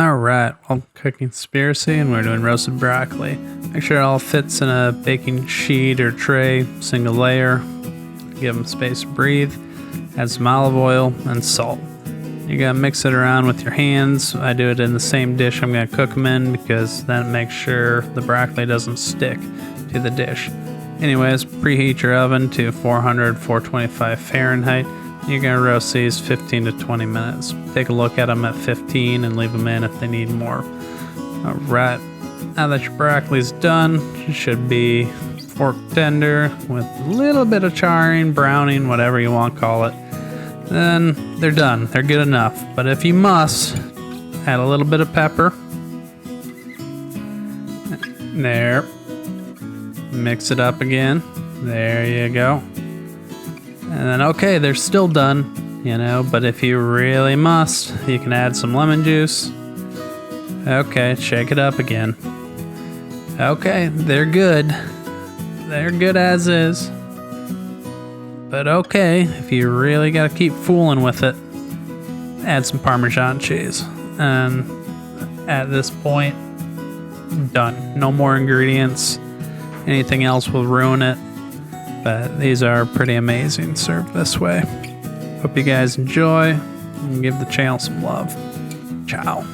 Alright, well, cooking conspiracy, and we're doing roasted broccoli. Make sure it all fits in a baking sheet or tray, single layer. Give them space to breathe. Add some olive oil and salt. You gotta mix it around with your hands. I do it in the same dish I'm gonna cook them in because that makes sure the broccoli doesn't stick to the dish. Anyways, preheat your oven to 400, 425 Fahrenheit. You're gonna roast these 15 to 20 minutes. Take a look at them at 15 and leave them in if they need more. Alright, now that your broccoli's done, it should be fork tender with a little bit of charring, browning, whatever you want to call it. Then they're done. They're good enough. But if you must, add a little bit of pepper. There. Mix it up again. There you go. And then, okay, they're still done, you know, but if you really must, you can add some lemon juice. Okay, shake it up again. Okay, they're good. They're good as is. But okay, if you really gotta keep fooling with it, add some Parmesan cheese. And at this point, done. No more ingredients. Anything else will ruin it. But these are pretty amazing served this way. Hope you guys enjoy and give the channel some love. Ciao.